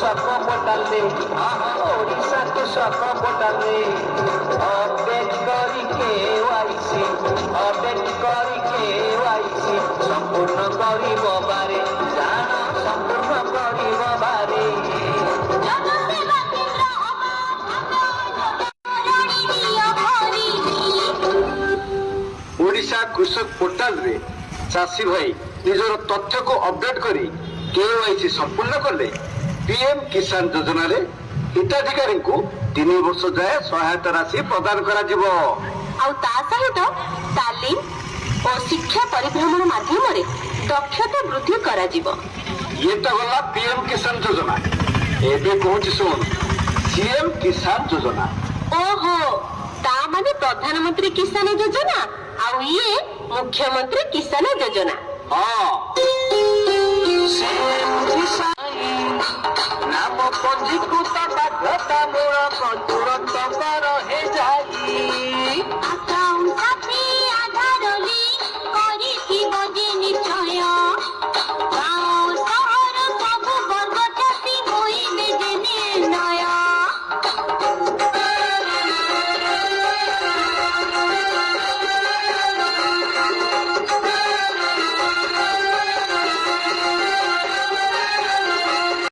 ସ୍ୱପ୍ନ ପଟାଲେ ଓଡ଼ିଶାକୁ ସ୍ୱପ୍ନ ପଟାଲେ ଅପଡେଟ୍ କରି KYC ଅପଡେଟ୍ କରି KYC ସମ୍ପୂର୍ଣ୍ଣ କରିବ ବାରେ ଜାଣ ସମ୍ପୂର୍ଣ୍ଣ କରିବ ବାରେ ओडिशा कृषक पोर्टाल रे चाषी भाई निजर तथ्य को अपडेट करी KYC संपूर्ण कले पीएम किसान योजना रे हिताधिकारी को 3 वर्ष जाए सहायता राशि प्रदान करा जिवो आउ ता सहित तालीम और शिक्षा परिभ्रमण माध्यम रे दक्षता वृद्धि करा जिवो ये तो गला पीएम किसान योजना एबे कहूची सुन सीएम किसान योजना ओहो ता माने प्रधानमंत्री किसान योजना आउ ये मुख्यमंत्री किसान योजना हाँ नाम पंजीकृत बाध्यता मूल